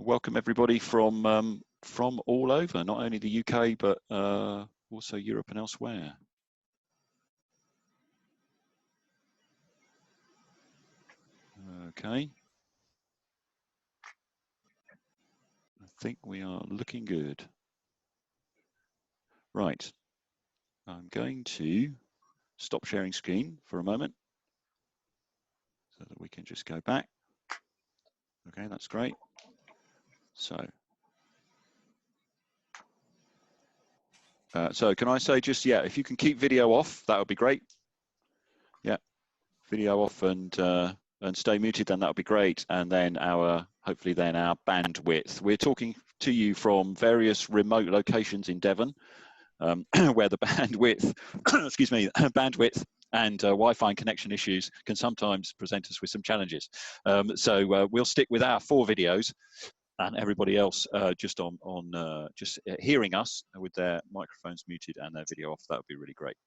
Welcome everybody from all over, not only the UK, but also Europe and elsewhere. Okay. I think we are looking good. Right. I'm going to stop sharing screen for a moment so that we can just go back. Okay, that's great. So can I say just, yeah, if you can keep video off, that would be great. Yeah, video off and stay muted, then that would be great. And then hopefully then our bandwidth. We're talking to you from various remote locations in Devon, where the bandwidth, excuse me, bandwidth and Wi-Fi and connection issues can sometimes present us with some challenges. So we'll stick with our 4 videos, and everybody else just hearing us with their microphones muted and their video off. That would be really great.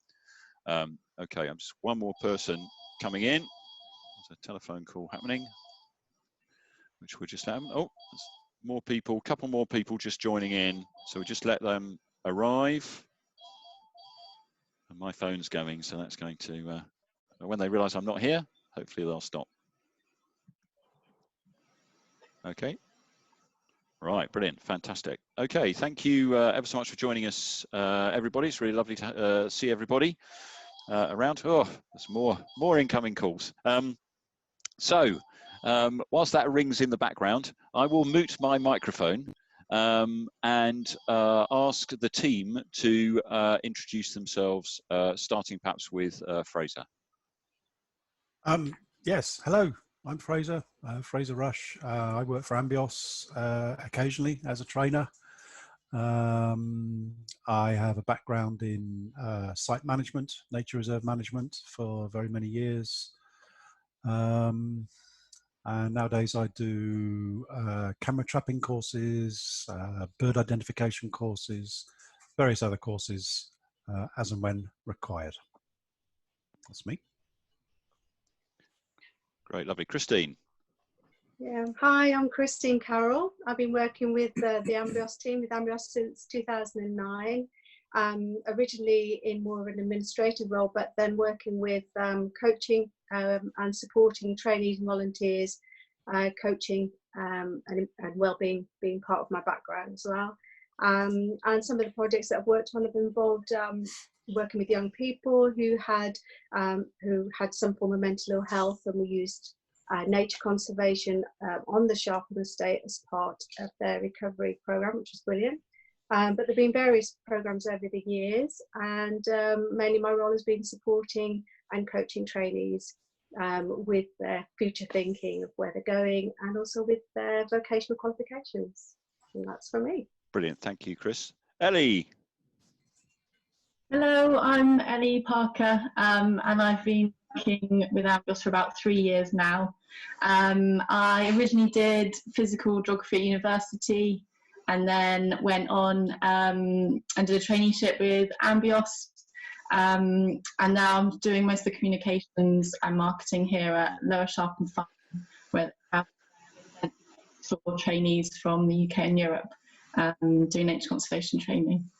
Okay, I'm just one more person coming in. There's a telephone call happening, which we're just having. Oh, there's more people, couple more people just joining in. So we just let them arrive. And my phone's going, so that's going to, when they realize I'm not here, hopefully they'll stop. Okay. Right, brilliant, fantastic. Okay, thank you ever so much for joining us, everybody. It's really lovely to see everybody around. Oh, there's more incoming calls. Whilst that rings in the background, I will mute my microphone and ask the team to introduce themselves, starting perhaps with Fraser. Yes, hello. I'm Fraser, Fraser Rush. I work for Ambios occasionally as a trainer. I have a background in site management, nature reserve management for very many years. And nowadays I do camera trapping courses, bird identification courses, various other courses as and when required. That's me. Great, lovely. Christine. Yeah. Hi, I'm Christine Carroll. I've been working with the Ambios team, with Ambios since 2009. Originally in more of an administrative role, but then working with coaching and supporting trainees and volunteers, coaching and wellbeing being part of my background as well. And some of the projects that I've worked on have involved working with young people who had some form of mental ill health, and we used nature conservation on the Sharpen estate as part of their recovery program, which was brilliant. But there have been various programs over the years, and mainly my role has been supporting and coaching trainees with their future thinking of where they're going, and also with their vocational qualifications. And that's for me. Brilliant, thank you, Chris. Ellie. Hello, I'm Ellie Parker, and I've been working with Ambios for about 3 years now. I originally did physical geography at university, and then went on and did a traineeship with Ambios, and now I'm doing most of the communications and marketing here at Lower Sharpen Farm, where I have for trainees from the UK and Europe doing nature conservation training.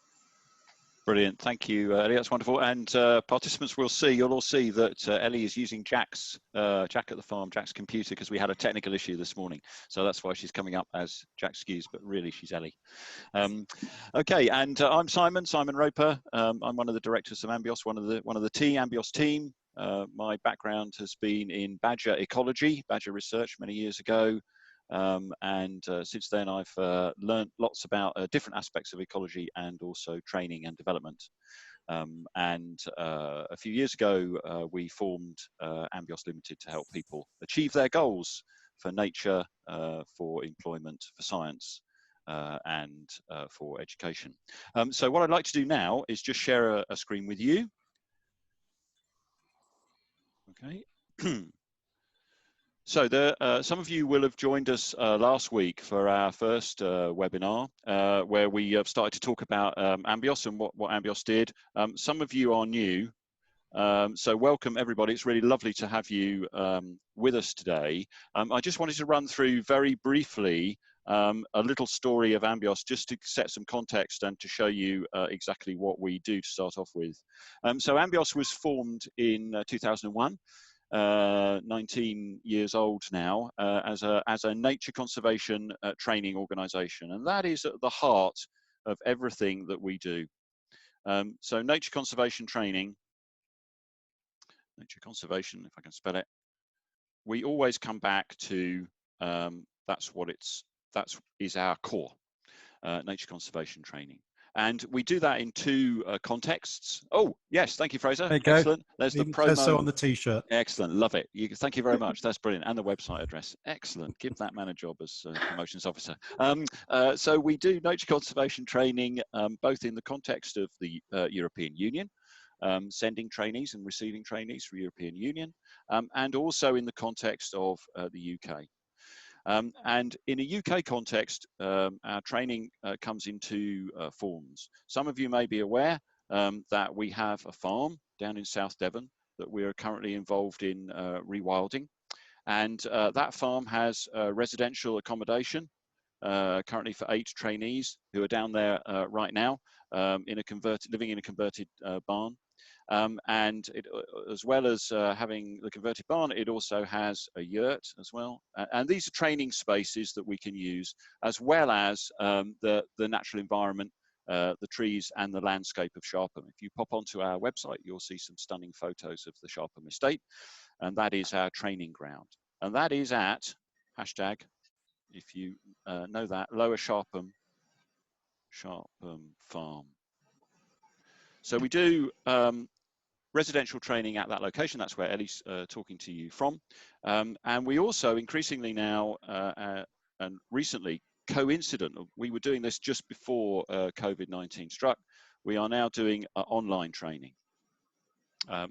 Brilliant, thank you, Ellie. That's wonderful. And participants will see, you'll all see that Ellie is using Jack at the farm, Jack's computer, because we had a technical issue this morning. So that's why she's coming up as Jack Skews, but really she's Ellie. Okay, and I'm Simon Roper. I'm one of the directors of Ambios, one of the Ambios team. My background has been in badger ecology, badger research many years ago. Since then I've learned lots about different aspects of ecology and also training and development. A few years ago we formed Ambios Limited to help people achieve their goals for nature, for employment, for science, and for education. So what I'd like to do now is just share a screen with you. Okay. So some of you will have joined us last week for our first webinar, where we started to talk about Ambios and what Ambios did. Some of you are new, so welcome everybody. It's really lovely to have you with us today. I just wanted to run through very briefly a little story of Ambios just to set some context and to show you exactly what we do to start off with. So Ambios was formed in 2001. 19 years old now, as a nature conservation training organisation, and that is at the heart of everything that we do. So nature conservation training, nature conservation, if I can spell it, we always come back to that is our core, nature conservation training. And we do that in two contexts. Oh, yes, thank you, Fraser. There you go. Excellent. There's the promo. Says so on the T-shirt. Excellent, love it. Thank you very much. That's brilliant. And the website address. Excellent. Give that man a job as promotions officer. So we do nature conservation training both in the context of the European Union, sending trainees and receiving trainees for European Union, and also in the context of the UK. And in a UK context, our training comes in two forms. Some of you may be aware that we have a farm down in South Devon that we are currently involved in rewilding. And that farm has residential accommodation currently for 8 trainees who are down there right now living in a converted barn. And as well as having the converted barn, it also has a yurt as well. And these are training spaces that we can use, as well as the natural environment, the trees and the landscape of Sharpham. If you pop onto our website, you'll see some stunning photos of the Sharpham estate, and that is our training ground. And that is at hashtag, if you know that, Lower Sharpham Farm. So we do residential training at that location. That's where Ellie's talking to you from. And we also increasingly now, and recently, coincident, we were doing this just before COVID-19 struck, we are now doing online training.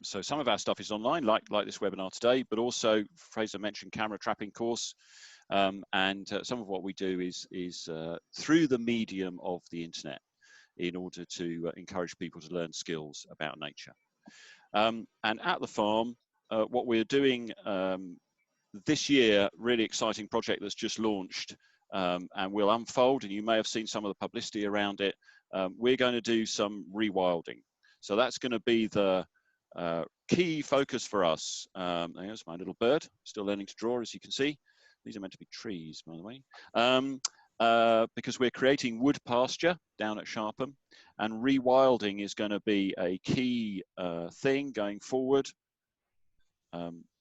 So some of our stuff is online, like this webinar today, but also Fraser mentioned camera trapping course. And some of what we do is through the medium of the internet in order to encourage people to learn skills about nature. And at the farm, what we're doing this year, really exciting project that's just launched and will unfold, and you may have seen some of the publicity around it. We're going to do some rewilding. So that's going to be the key focus for us. There's my little bird, still learning to draw, as you can see. These are meant to be trees, by the way. Because we're creating wood pasture down at Sharpham, and rewilding is going to be a key thing going forward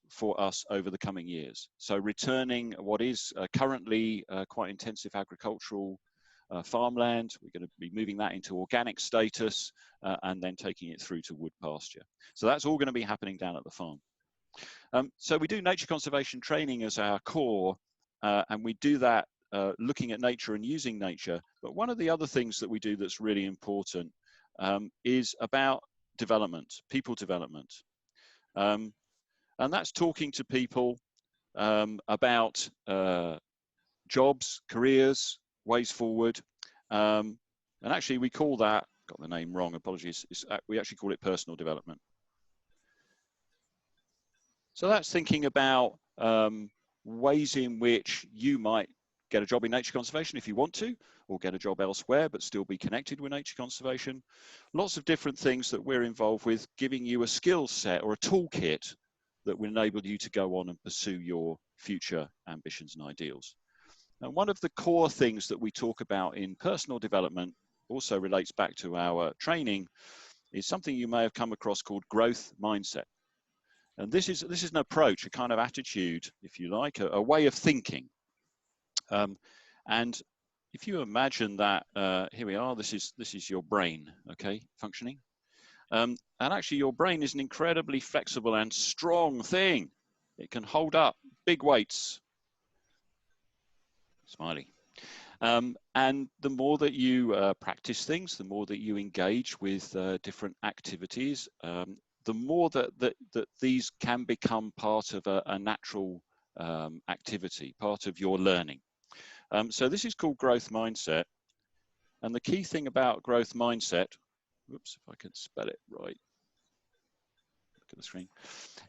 for us over the coming years. So returning what is currently quite intensive agricultural farmland, we're going to be moving that into organic status and then taking it through to wood pasture. So that's all going to be happening down at the farm. So we do nature conservation training as our core, and we do that looking at nature and using nature. But one of the other things that we do that's really important is about development, people development. And that's talking to people about jobs, careers, ways forward. And actually we call that, got the name wrong, apologies, we actually call it personal development. So that's thinking about ways in which you might get a job in nature conservation if you want to, or get a job elsewhere but still be connected with nature conservation. Lots of different things that we're involved with, giving you a skill set or a toolkit that will enable you to go on and pursue your future ambitions and ideals. And one of the core things that we talk about in personal development also relates back to our training is something you may have come across called growth mindset. And this is an approach, a kind of attitude, if you like, a way of thinking. And if you imagine that, here we are, this is your brain, okay, functioning. And actually your brain is an incredibly flexible and strong thing. It can hold up big weights. Smiley. And the more that you practice things, the more that you engage with different activities, the more that these can become part of a natural activity, part of your learning. So this is called growth mindset. And the key thing about growth mindset, whoops, if I can spell it right, look at the screen,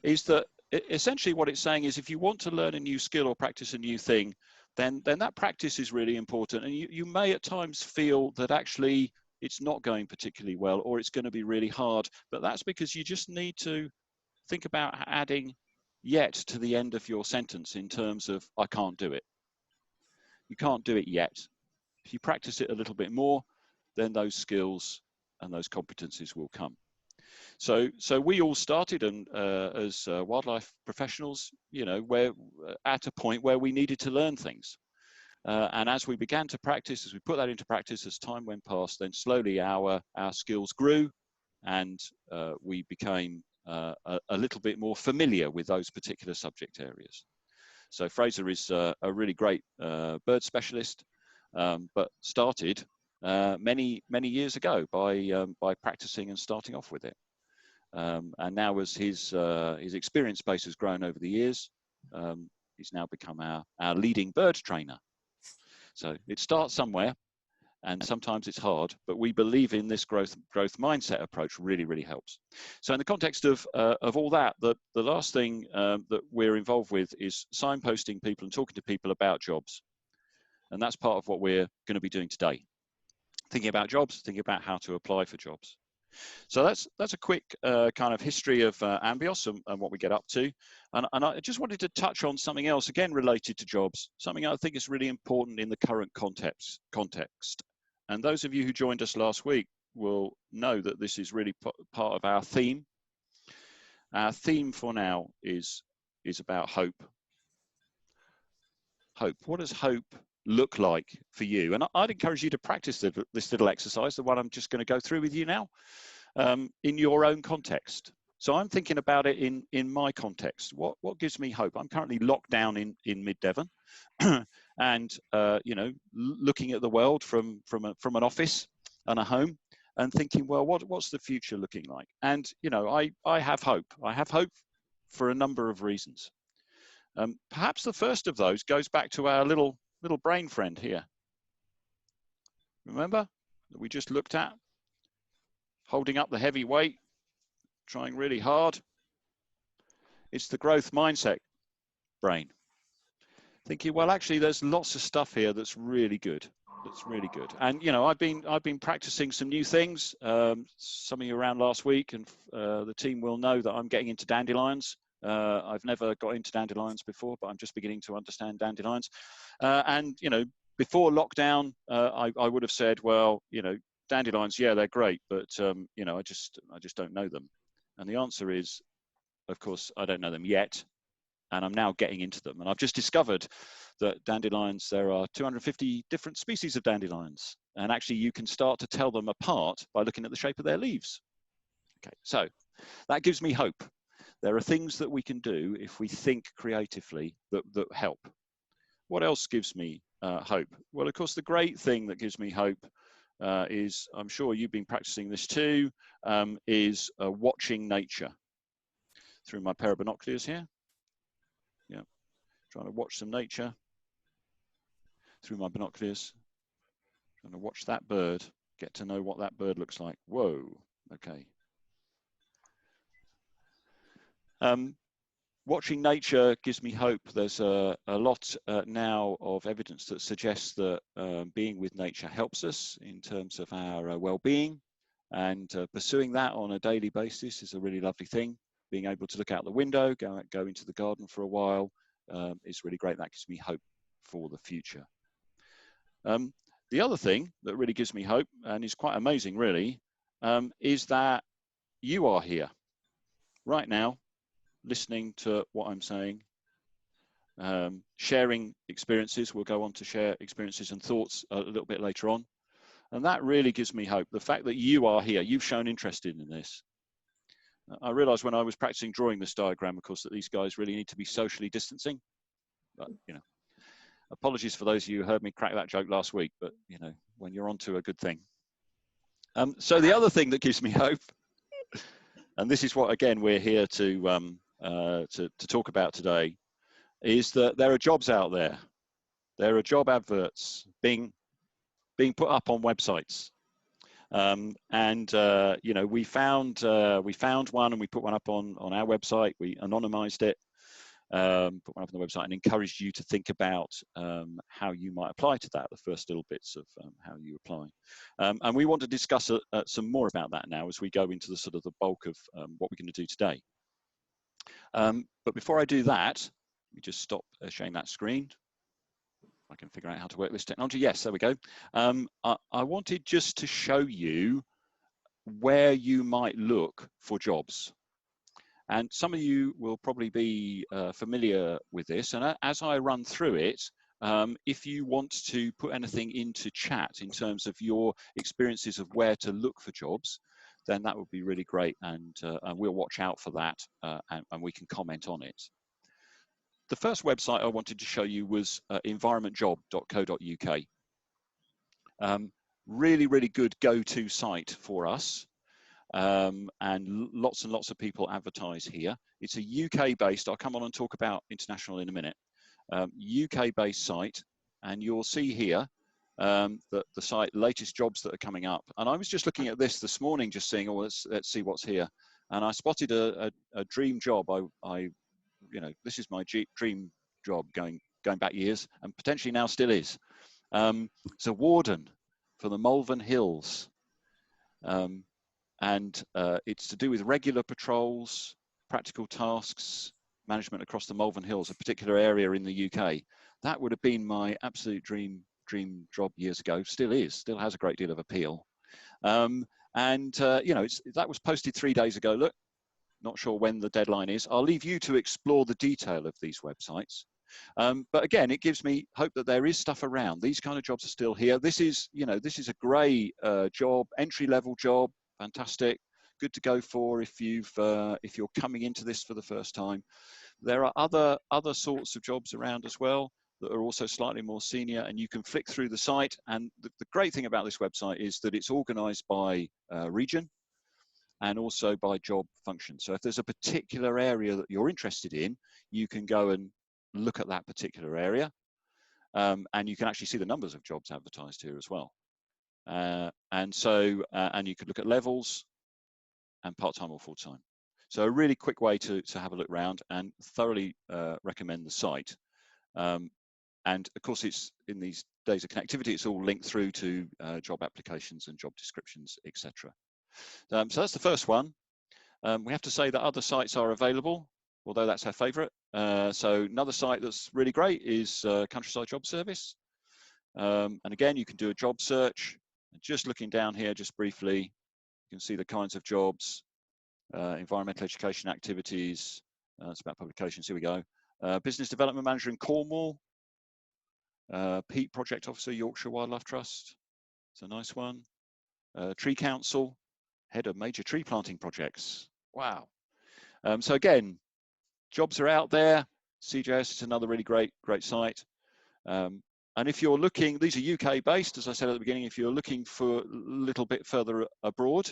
is that essentially what it's saying is if you want to learn a new skill or practice a new thing, then that practice is really important. And you may at times feel that actually it's not going particularly well, or it's going to be really hard, but that's because you just need to think about adding yet to the end of your sentence in terms of I can't do it. You can't do it yet. If you practice it a little bit more, then those skills and those competencies will come. So we all started as wildlife professionals, you know, where at a point where we needed to learn things. And as we began to practice, as we put that into practice, as time went past, then slowly our skills grew, and we became a little bit more familiar with those particular subject areas. So Fraser is a really great bird specialist, but started many years ago by practicing and starting off with it. And now, as his experience base has grown over the years, he's now become our leading bird trainer. So it starts somewhere, and sometimes it's hard, but we believe in this growth mindset approach really helps. So in the context of all that, the last thing that we're involved with is signposting people and talking to people about jobs. And that's part of what we're going to be doing today. Thinking about jobs, thinking about how to apply for jobs. So that's a quick kind of history of Ambios and what we get up to. And I just wanted to touch on something else, again, related to jobs, something I think is really important in the current context. And those of you who joined us last week will know that this is really part of our theme. Our theme for now is about hope. Hope. What does hope look like for you? And I'd encourage you to practice this little exercise, the one I'm just going to go through with you now, in your own context. So I'm thinking about it in my context. What gives me hope? I'm currently locked down in mid-Devon, and you know, looking at the world from an office and a home, and thinking, well, what's the future looking like? And you know, I have hope. I have hope for a number of reasons. Perhaps the first of those goes back to our little brain friend here. Remember that we just looked at, holding up the heavy weight, trying really hard. It's the growth mindset brain. Thinking, well, actually, there's lots of stuff here that's really good. That's really good. And you know, I've been practicing some new things. Some of you around last week, and the team will know that I'm getting into dandelions. I've never got into dandelions before, but I'm just beginning to understand dandelions. And you know, before lockdown, I would have said, well, you know, dandelions, yeah, they're great, but you know, I just don't know them. And the answer is, of course, I don't know them yet, and I'm now getting into them. And I've just discovered that dandelions, there are 250 different species of dandelions, and actually you can start to tell them apart by looking at the shape of their leaves. Okay, so that gives me hope. There are things that we can do if we think creatively that help. What else gives me hope? Well, of course, the great thing that gives me hope is, I'm sure you've been practicing this too, is watching nature through my pair of binoculars here. Yeah, trying to watch some nature through my binoculars. Trying to watch that bird, get to know what that bird looks like. Whoa, okay. Watching nature gives me hope. There's a lot now of evidence that suggests that being with nature helps us in terms of our well-being, and pursuing that on a daily basis is a really lovely thing. Being able to look out the window, go into the garden for a while is really great. That gives me hope for the future. The other thing that really gives me hope, and is quite amazing really, is that you are here right now, listening to what I'm saying, sharing experiences. We'll go on to share experiences and thoughts a little bit later on. And that really gives me hope. The fact that you are here, you've shown interest in this. I realized when I was practicing drawing this diagram, of course, that these guys really need to be socially distancing. But, you know, apologies for those of you who heard me crack that joke last week, but, you know, when you're onto a good thing. So the other thing that gives me hope, and this is what, again, we're here to talk about today, is that there are jobs out there. There are job adverts being put up on websites. You know, we found one and we put one up on our website. We anonymized it. put one up on the website and encouraged you to think about how you might apply to that, the first little bits of how you apply. And we want to discuss some more about that now as we go into the sort of the bulk of what we're going to do today. But before I do that, let me just stop sharing that screen. I can figure out how to work this technology. Yes, there we go. I wanted just to show you where you might look for jobs. And some of you will probably be familiar with this. And as I run through it, if you want to put anything into chat in terms of your experiences of where to look for jobs, then that would be really great. And we'll watch out for that and we can comment on it. The first website I wanted to show you was environmentjob.co.uk. Really, really good go-to site for us. And lots of people advertise here. It's a UK-based, I'll come on and talk about international in a minute, UK-based site, and you'll see here the site latest jobs that are coming up. And I was just looking at this morning, just seeing, oh, let's see what's here. And I spotted a dream job. You know, this is my dream job going back years, and potentially now still is. It's a warden for the Malvern Hills. And it's to do with regular patrols, practical tasks, management across the Malvern Hills, a particular area in the UK. That would have been my absolute dream job years ago, still has a great deal of appeal. You know, that was posted 3 days ago. Look, not sure when the deadline is. I'll leave you to explore the detail of these websites. But again, it gives me hope that there is stuff around. These kind of jobs are still here. This is, you know, this is a grey job, entry-level job. Fantastic, good to go for if you're coming into this for the first time. There are other sorts of jobs around as well that are also slightly more senior, and you can flick through the site. And the great thing about this website is that it's organised by region and also by job function. So if there's a particular area that you're interested in, you can go and look at that particular area, and you can actually see the numbers of jobs advertised here as well. And you could look at levels and part-time or full-time. So a really quick way to have a look around, and thoroughly recommend the site. And of course, it's in these days of connectivity, it's all linked through to job applications and job descriptions, etc. So that's the first one. We have to say that other sites are available, although that's our favorite. So another site that's really great is Countryside Job Service. And again, you can do a job search. Just looking down here, just briefly, you can see the kinds of jobs, environmental education activities. It's about publications. Here we go. Business Development Manager in Cornwall. Peat Project Officer, Yorkshire Wildlife Trust. It's a nice one. Tree Council, Head of Major Tree Planting Projects. Wow. So again, jobs are out there. CJS is another really great site. And if you're looking, these are UK based, as I said at the beginning, if you're looking for a little bit further abroad,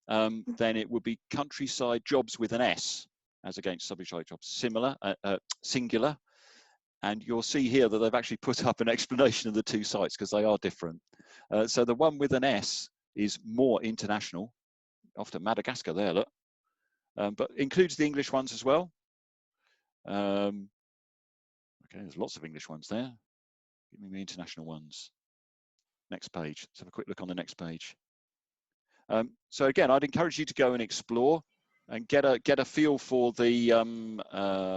then it would be Countryside Jobs with an S, as against Subject Jobs, singular. And you'll see here that they've actually put up an explanation of the two sites because they are different. So the one with an S is more international, often Madagascar there, look, but includes the English ones as well. Okay, there's lots of English ones there. Give me the international ones. Next page. Let's have a quick look on the next page. So again, I'd encourage you to go and explore and get a feel for the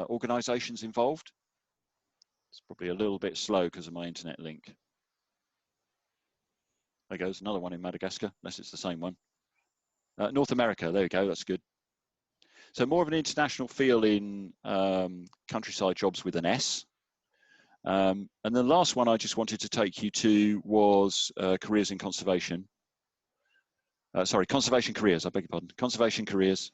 organisations involved. It's probably a little bit slow because of my internet link. There goes another one in Madagascar, unless it's the same one. North America, there we go, that's good. So more of an international feel in Countryside Jobs with an S. And the last one I just wanted to take you to was Careers in Conservation. Sorry, Conservation Careers, I beg your pardon, Conservation Careers.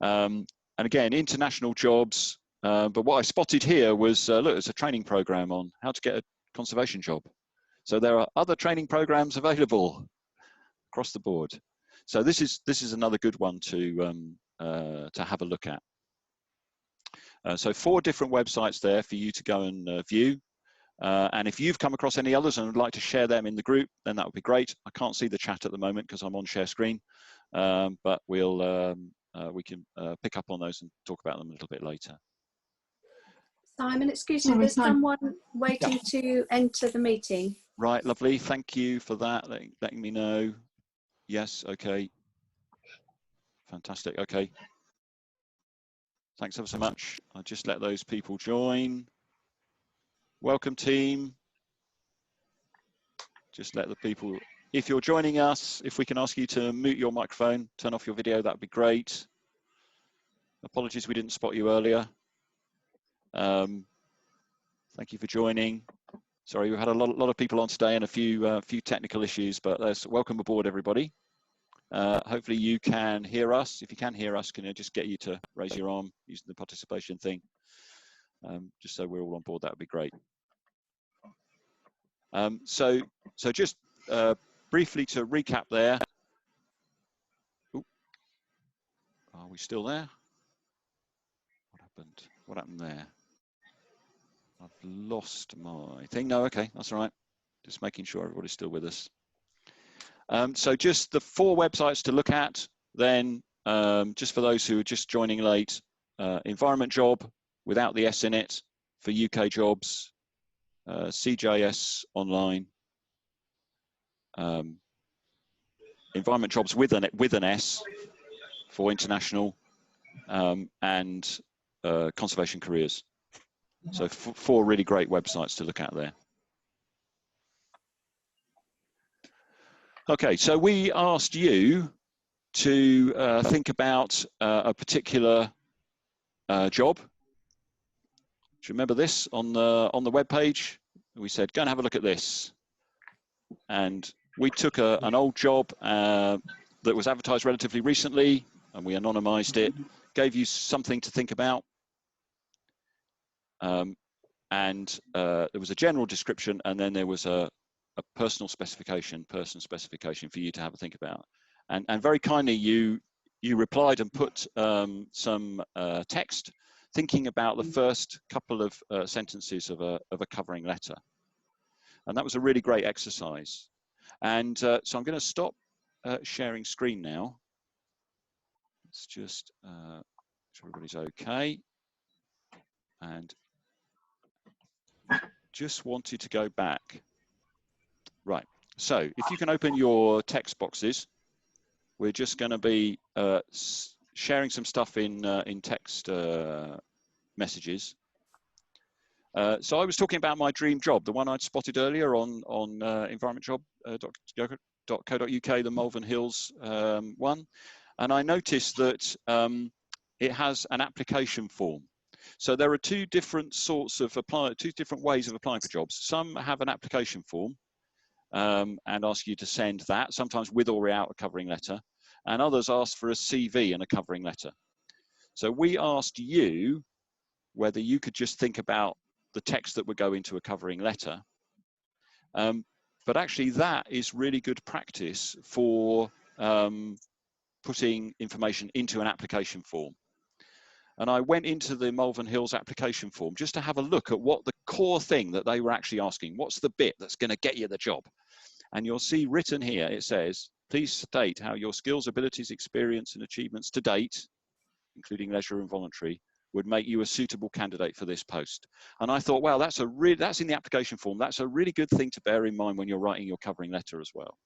And again, international jobs, but what I spotted here was, look, it's a training program on how to get a conservation job. So there are other training programs available across the board. So this is another good one to have a look at. So 4 different websites there for you to go and view. And if you've come across any others and would like to share them in the group, then that would be great. I can't see the chat at the moment because I'm on share screen, but we can pick up on those and talk about them a little bit later. Simon, excuse me, Sorry, there's Simon. someone waiting to enter the meeting. Right, lovely. Thank you for that, letting me know. Yes, okay. Fantastic, okay. Thanks ever so much. I'll just let those people join. Welcome, team. Just let the people, if you're joining us, if we can ask you to mute your microphone, turn off your video, that'd be great. Apologies we didn't spot you earlier. Thank you for joining. Sorry, we've had a lot of people on today and a few technical issues, but welcome aboard, everybody. Hopefully you can hear us. If you can hear us, can I just get you to raise your arm using the participation thing? Just so we're all on board, that would be great. So just briefly to recap there. Ooh, are we still there? What happened? What happened there? I've lost my thing. No, okay, that's all right. Just making sure everybody's still with us. So just the 4 websites to look at then, just for those who are just joining late, Environment Job without the S in it for UK jobs, CJS Online, Environment Jobs with an S for international, and Conservation Careers. So 4 really great websites to look at there. Okay, so we asked you to think about a particular job. Do you remember this on the web page? We said, go and have a look at this. And we took an old job that was advertised relatively recently, and we anonymized it, gave you something to think about. And there was a general description, and then there was a person specification for you to have a think about. And very kindly, you replied and put some text, thinking about the first couple of sentences of a covering letter. And that was a really great exercise. And so I'm going to stop sharing screen now. Let's just make sure everybody's okay. And just wanted to go back. Right, so if you can open your text boxes, we're just going to be sharing some stuff in text messages. So I was talking about my dream job, the one I'd spotted earlier on environmentjob.co.uk, the Malvern Hills one, and I noticed that it has an application form. So there are 2 different sorts of two different ways of applying for jobs. Some have an application form and ask you to send that, sometimes with or without a covering letter, and others ask for a CV and a covering letter. So we asked you whether you could just think about the text that would go into a covering letter. But actually that is really good practice for putting information into an application form. And I went into the Malvern Hills application form just to have a look at what the core thing that they were actually asking. What's the bit that's going to get you the job? And you'll see written here, it says, please state how your skills, abilities, experience and achievements to date, including leisure and voluntary, would make you a suitable candidate for this post. And I thought, well, that's in the application form. That's a really good thing to bear in mind when you're writing your covering letter as well.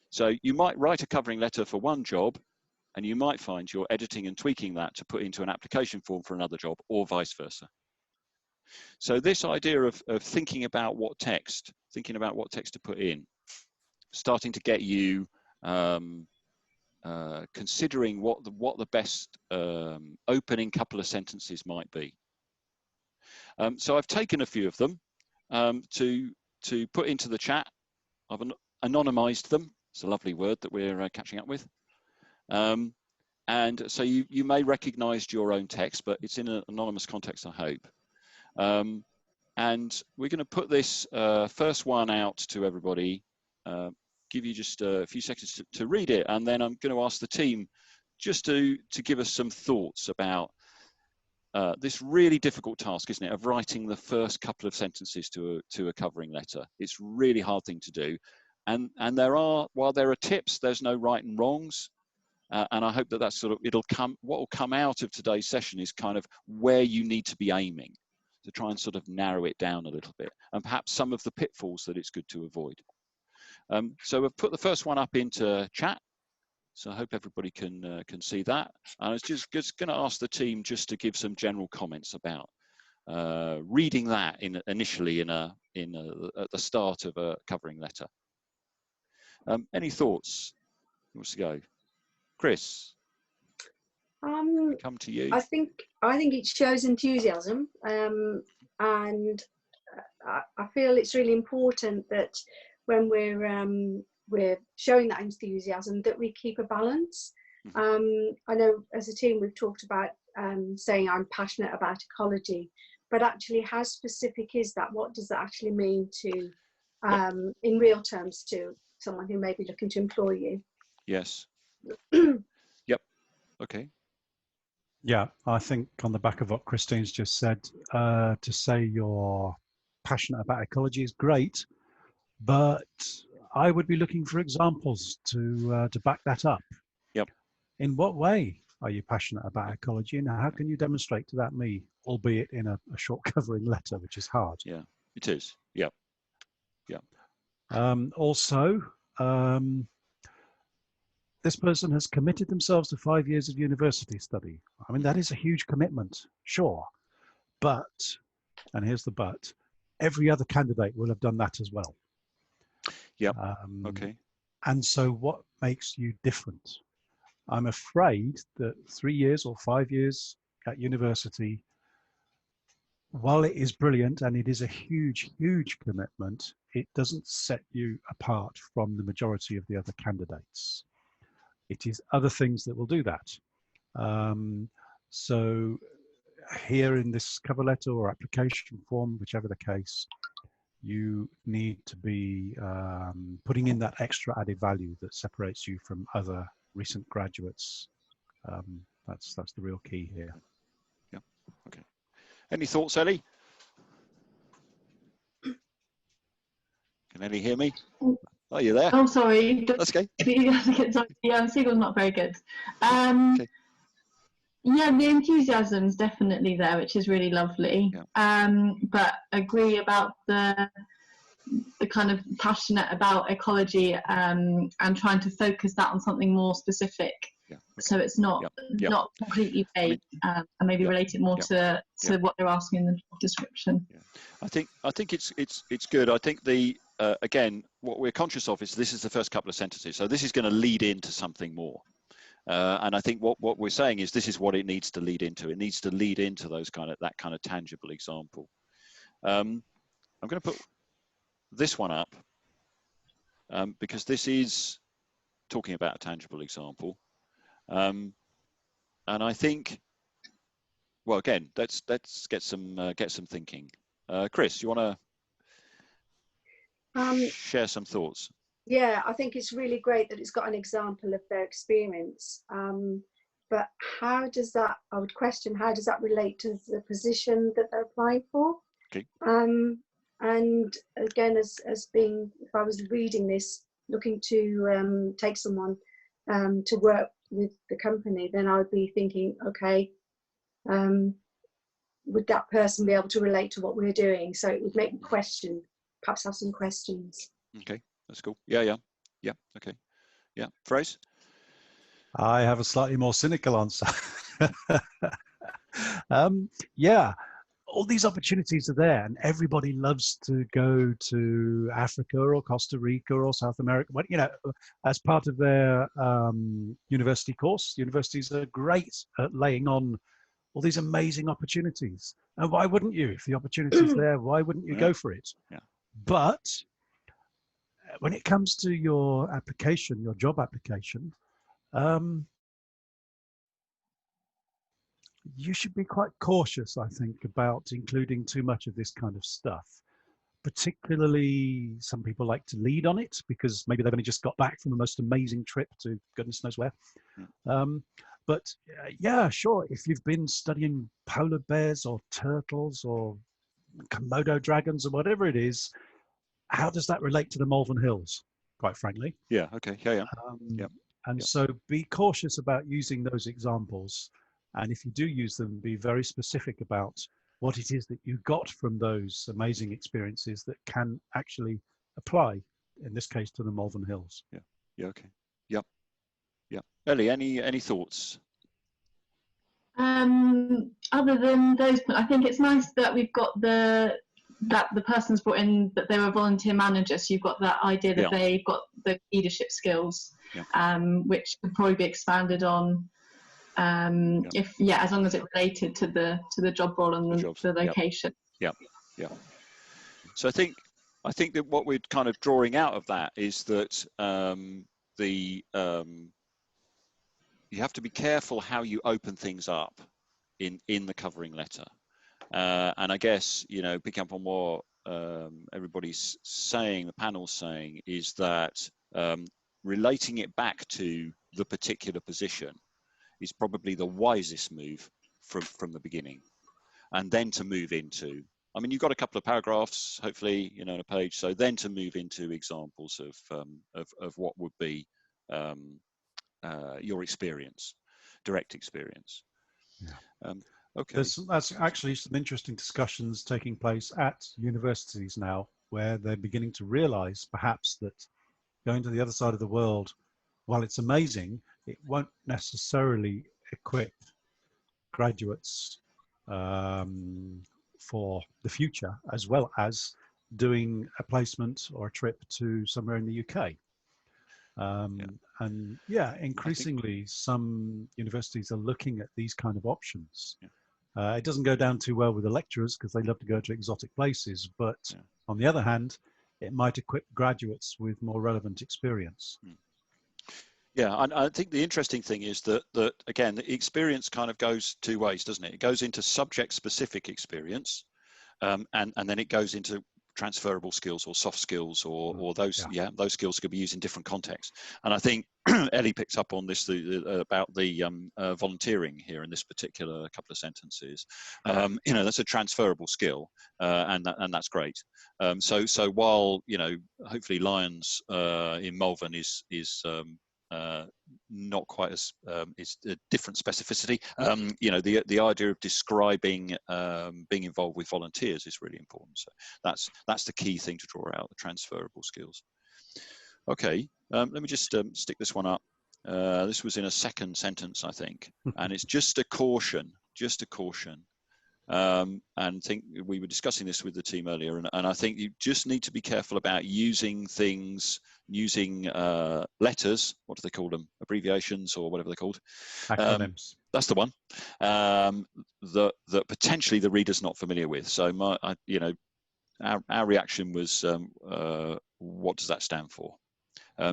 So you might write a covering letter for one job, and you might find you're editing and tweaking that to put into an application form for another job, or vice versa. So this idea of thinking about what text to put in, starting to get you considering what the best opening couple of sentences might be. So I've taken a few of them to put into the chat. I've anonymized them. It's a lovely word that we're catching up with. And so you may recognize your own text, but it's in an anonymous context, I hope. And we're going to put this first one out to everybody, give you just a few seconds to read it, and then I'm going to ask the team just to give us some thoughts about this really difficult task, isn't it, of writing the first couple of sentences to a covering letter. It's a really hard thing to do. And while there are tips, there's no right and wrongs. And I hope that that's what will come out of today's session is kind of where you need to be aiming to try and sort of narrow it down a little bit, and perhaps some of the pitfalls that it's good to avoid. So we've put the first one up into chat. So I hope everybody can see that. I was just going to ask the team just to give some general comments about reading that initially at the start of a covering letter. Any thoughts? Who wants to go? Chris, come to you. I think it shows enthusiasm, and I feel it's really important that when we're showing that enthusiasm, that we keep a balance. I know as a team we've talked about saying I'm passionate about ecology, but actually how specific is that? What does that actually mean to, in real terms, to someone who may be looking to employ you? Yes. Yep. Okay. Yeah, I think on the back of what Christine's just said, to say you're passionate about ecology is great, but I would be looking for examples to back that up. Yep. In what way are you passionate about ecology, and how can you demonstrate to that me, albeit in a short covering letter, which is hard? Yeah, it is. Yep. Yeah. Also, this person has committed themselves to 5 years of university study. I mean, that is a huge commitment, sure. But, and here's the but, every other candidate will have done that as well. Yep. Okay. And so what makes you different? I'm afraid that 3 years or 5 years at university, while it is brilliant and it is a huge, huge commitment, it doesn't set you apart from the majority of the other candidates. It is other things that will do that. So here in this cover letter or application form, whichever the case, you need to be putting in that extra added value that separates you from other recent graduates. That's the real key here. Yeah. Okay. Any thoughts, Ellie? Can Ellie hear me? Are you there? Oh, sorry. That's okay. The signal's not very good. Okay. Yeah, the enthusiasm's definitely there, which is really lovely. Yeah. But agree about the kind of passionate about ecology and trying to focus that on something more specific. Yeah. Okay. So it's not not completely vague, and maybe relate it more to what they're asking in the job description. Yeah. I think it's good. I think the again, what we're conscious of is this is the first couple of sentences, so this is going to lead into something more. And I think what we're saying is this is what it needs to lead into. It needs to lead into that kind of tangible example. I'm going to put this one up because this is talking about a tangible example. And I think, well, again, let's get some thinking. Chris, you want to share some thoughts? Yeah, I think it's really great that it's got an example of their experience. But how does that, I would question, how does that relate to the position that they're applying for? Okay. And again, as being, if I was reading this, looking to take someone to work with the company, then I would be thinking, okay, would that person be able to relate to what we're doing? So it would make me question, perhaps have some questions. Okay, that's cool. Yeah. Okay. Yeah, Fraser? I have a slightly more cynical answer. Yeah, all these opportunities are there, and everybody loves to go to Africa or Costa Rica or South America. But, you know, as part of their university course, universities are great at laying on all these amazing opportunities. And why wouldn't you? If the opportunity's there, why wouldn't you go for it? Yeah. But when it comes to your application, your job application, you should be quite cautious, I think, about including too much of this kind of stuff. Particularly, some people like to lead on it because maybe they've only just got back from the most amazing trip to goodness knows where. But yeah, sure, if you've been studying polar bears or turtles or Komodo dragons or whatever it is, how does that relate to the Malvern Hills, quite frankly? Yeah, okay, yeah. And so be cautious about using those examples. And if you do use them, be very specific about what it is that you got from those amazing experiences that can actually apply, in this case, to the Malvern Hills. Yeah. Okay. Yep. Yep. Ellie, any thoughts? Other than those, I think it's nice that we've got that the person's brought in that they're a volunteer manager, so you've got that idea that they've got the leadership skills, which could probably be expanded on if as long as it related to the job role and the location. Yeah. So I think that what we're kind of drawing out of that is that you have to be careful how you open things up in the covering letter. And I guess, picking up on what everybody's saying, the panel's saying, is that relating it back to the particular position is probably the wisest move from the beginning. And then to move into, I mean, you've got a couple of paragraphs, hopefully, in a page. So then to move into examples of what would be your experience, direct experience. Yeah. Okay. That's actually some interesting discussions taking place at universities now, where they're beginning to realize perhaps that going to the other side of the world, while it's amazing, it won't necessarily equip graduates for the future, as well as doing a placement or a trip to somewhere in the UK. And increasingly some universities are looking at these kind of options. It doesn't go down too well with the lecturers because they love to go to exotic places, but on the other hand, it might equip graduates with more relevant experience. Yeah, and I think the interesting thing is that again, the experience kind of goes two ways, doesn't it? It goes into subject-specific experience, and then it goes into transferable skills or soft skills or those those skills could be used in different contexts. And I think Ellie picked up on this about the volunteering here in this particular couple of sentences. That's a transferable skill, and that's great. So while hopefully Lions in Malvern is not quite as it's a different specificity. The idea of describing being involved with volunteers is really important. So that's the key thing to draw out, the transferable skills. Okay, let me just stick this one up. This was in a second sentence, I think, and it's just a caution. And think we were discussing this with the team earlier, and I think you just need to be careful about using letters. What do they call them? Abbreviations or whatever they're called. Acronyms. That's the one. That potentially the reader's not familiar with. So our reaction was, what does that stand for?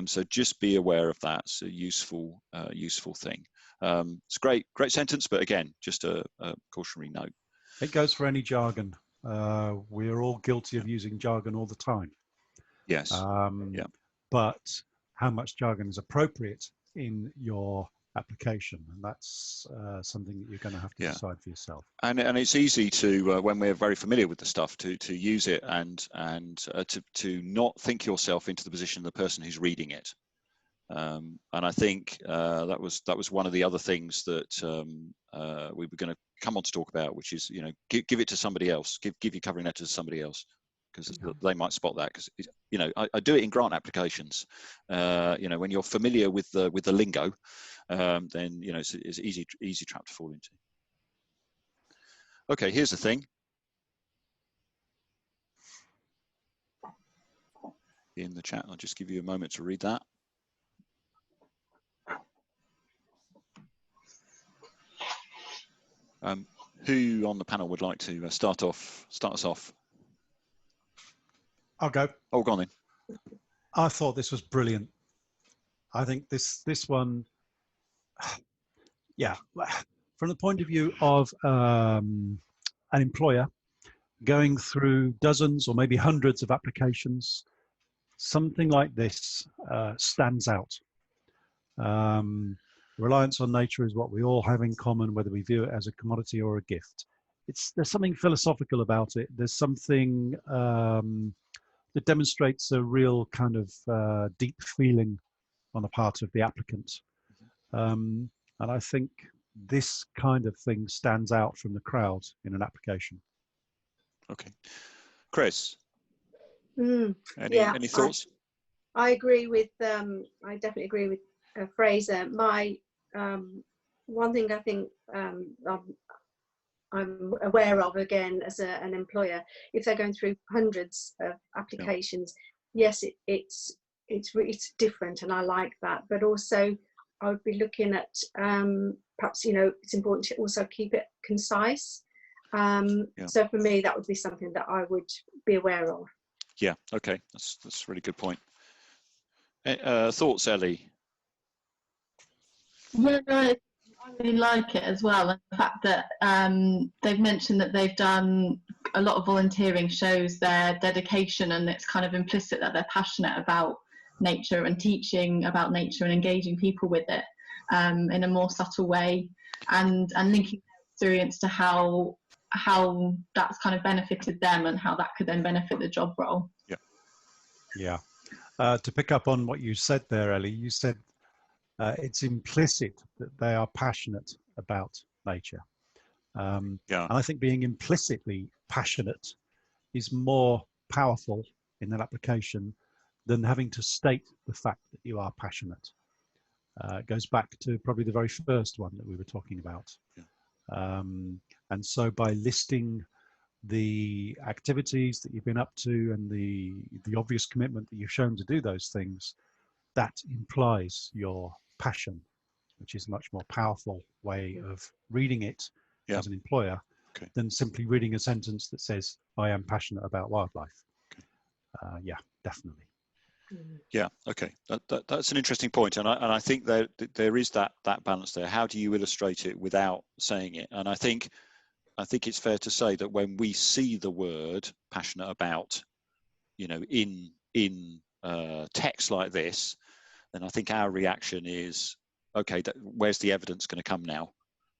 So just be aware of that. It's a useful thing. It's a great sentence, but again, just a cautionary note. It goes for any jargon. We're all guilty of using jargon all the time. Yes. But how much jargon is appropriate in your application, and that's something that you're going to have to decide for yourself. And it's easy to when we're very familiar with the stuff to use it and to not think yourself into the position of the person who's reading it. And I think that was one of the other things that we were going to come on to talk about, which is give it to somebody else, give your covering letter to somebody else, because they might spot that. Because I do it in grant applications. When you're familiar with the lingo, then it's easy trap to fall into. Okay, here's the thing. In the chat, I'll just give you a moment to read that. Who on the panel would like to start us off? I'll go. Oh, go on then. I thought this was brilliant. I think this one, from the point of view of an employer going through dozens or maybe hundreds of applications, something like this stands out. Reliance on nature is what we all have in common, whether we view it as a commodity or a gift. There's something philosophical about it. There's something that demonstrates a real kind of deep feeling on the part of the applicant. And I think this kind of thing stands out from the crowd in an application. Okay. Chris, Yeah, any thoughts? I agree with, I definitely agree with Fraser. My, one thing I think I'm aware of, again, as an employer, if they're going through hundreds of applications, yes, it's different, and I like that. But also, I would be looking at perhaps, you know, it's important to also keep it concise. So for me, that would be something that I would be aware of. Yeah. Okay. That's a really good point. Thoughts, Ellie? Yeah, no, I really like it as well, and the fact that they've mentioned that they've done a lot of volunteering shows their dedication, and it's kind of implicit that they're passionate about nature and teaching about nature and engaging people with it in a more subtle way, and linking their experience to how that's kind of benefited them and how that could then benefit the job role. Yeah. To pick up on what you said there, Ellie, you said it's implicit that they are passionate about nature. And I think being implicitly passionate is more powerful in an application than having to state the fact that you are passionate. It goes back to probably the very first one that we were talking about. And so by listing the activities that you've been up to and the obvious commitment that you've shown to do those things, that implies your passion, which is a much more powerful way of reading it as an employer than simply reading a sentence that says, I am passionate about wildlife. Yeah, definitely. Yeah. Okay. That's an interesting point, and I think there is that balance there. How do you illustrate it without saying it? And I think it's fair to say that when we see the word passionate about, you know, in text like this, then I think our reaction is, okay, where's the evidence going to come now?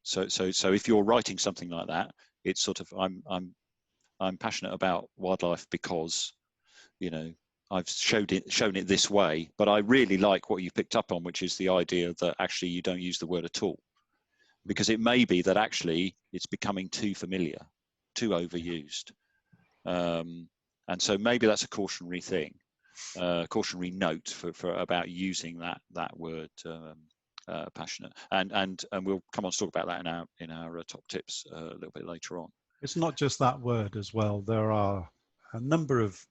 So if you're writing something like that, it's sort of I'm passionate about wildlife because, you know, I've shown it this way. But I really like what you picked up on, which is the idea that actually you don't use the word at all, because it may be that actually it's becoming too familiar, too overused. And so maybe that's a cautionary thing, cautionary note for about using that word passionate. And we'll come on to talk about that in our top tips a little bit later on. It's not just that word as well. There are a number of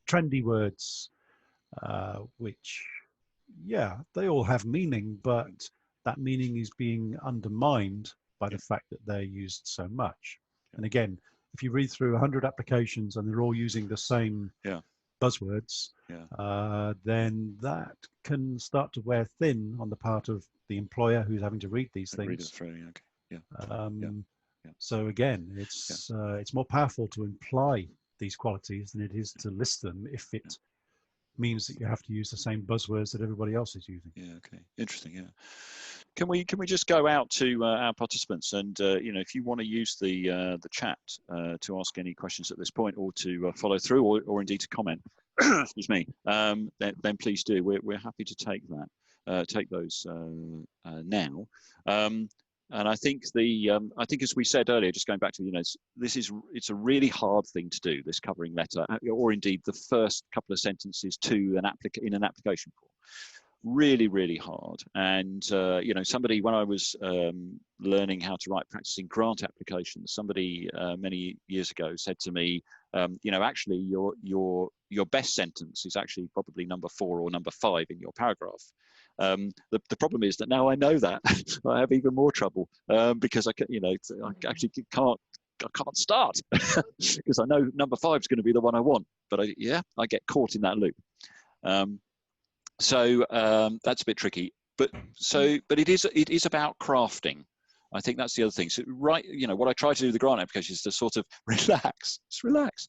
trendy words which, yeah, they all have meaning, but that meaning is being undermined by the fact that they're used so much. And again, if you read through 100 applications and they're all using the same buzzwords, then that can start to wear thin on the part of the employer who's having to read these things. Read it through, So again, it's more powerful to imply these qualities than it is to list them if it means that you have to use the same buzzwords that everybody else is using. Yeah. Okay. Interesting. Yeah. Can we just go out to our participants, and you know, if you want to use the chat to ask any questions at this point, or to follow through, or indeed to comment, excuse me, then please do. We're happy to take those now. And I think I think, as we said earlier, just going back to, you know, it's a really hard thing to do, this covering letter, or indeed the first couple of sentences to in an application form. Really, really hard. And you know, somebody, when I was learning how to write practicing grant applications, somebody many years ago said to me, you know, actually your best sentence is actually probably number 4 or number 5 in your paragraph. The problem is that now I know that I have even more trouble because I actually can't start because I know number 5 is going to be the one I want, but I get caught in that loop. So that's a bit tricky, but it is about crafting. I think that's the other thing. So, right, you know, what I try to do with the grant application is to sort of relax. Just relax.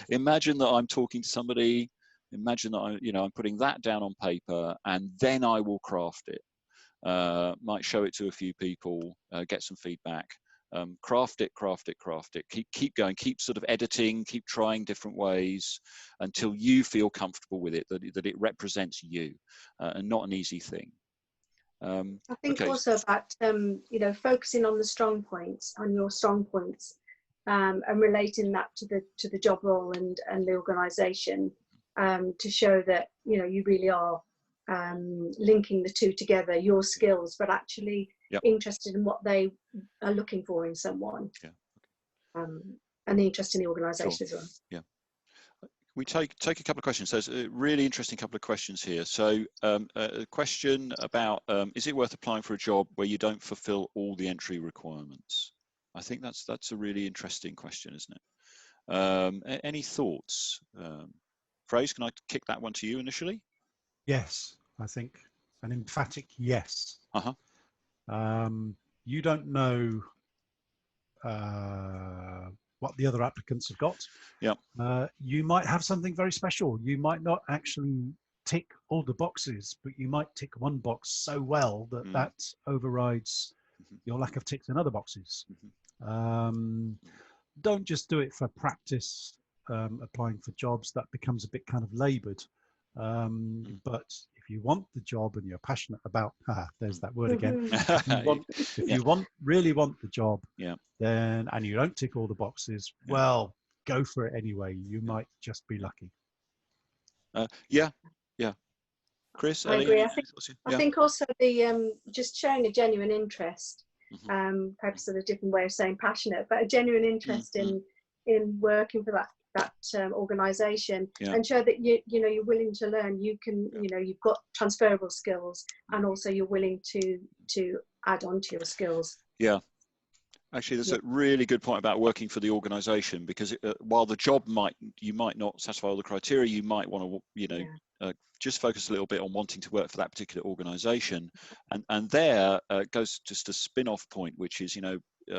Imagine that I'm talking to somebody. Imagine that I'm putting that down on paper, and then I will craft it. Might show it to a few people, get some feedback, Craft it, keep going, keep sort of editing, keep trying different ways until you feel comfortable with it, that it represents you, and not an easy thing. I think also about focusing on the strong points, on your strong points, and relating that to the job role and the organisation, to show that you really are linking the two together, your skills, but actually interested in what they are looking for in someone, and the interest in the organisation as well. Yeah. We take a couple of questions. There's a really interesting couple of questions here. So a question about, is it worth applying for a job where you don't fulfill all the entry requirements? I think that's a really interesting question, isn't it? Any thoughts? Fraser, can I kick that one to you initially? Yes, I think an emphatic yes. Uh-huh. You don't know what the other applicants have got. Yeah. You might have something very special. You might not actually tick all the boxes, but you might tick one box so well that that overrides your lack of ticks in other boxes. Don't just do it for practice, applying for jobs. That becomes a bit kind of laboured. But if you want the job and you're passionate about, there's that word again. If you really want the job, then, and you don't tick all the boxes, well, go for it anyway. You might just be lucky. Chris, I agree. I think also the just showing a genuine interest, perhaps a different way of saying passionate, but a genuine interest in working for that organisation, and show that you're willing to learn. You can, you've got transferable skills, and also you're willing to add on to your skills. Yeah. Actually, there's a really good point about working for the organisation, because while the job you might not satisfy all the criteria, you might want to, just focus a little bit on wanting to work for that particular organisation, and there goes just a spin-off point, which is,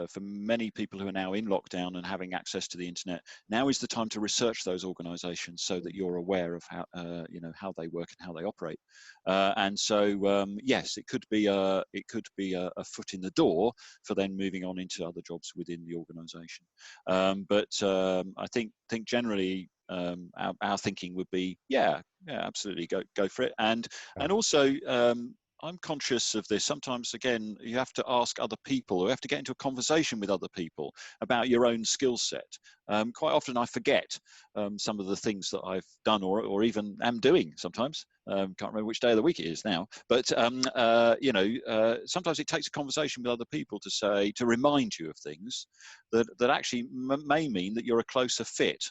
for many people who are now in lockdown and having access to the internet, now is the time to research those organisations so that you're aware of how how they work and how they operate. And so yes, it could be a foot in the door for then moving on into other jobs within the organisation. But I think generally our thinking would be absolutely go for it, and also I'm conscious of this. Sometimes, again, you have to ask other people, or you have to get into a conversation with other people about your own skill set. Quite often I forget some of the things that I've done or even am doing sometimes. Can't remember which day of the week it is now. But, sometimes it takes a conversation with other people to remind you of things that actually may mean that you're a closer fit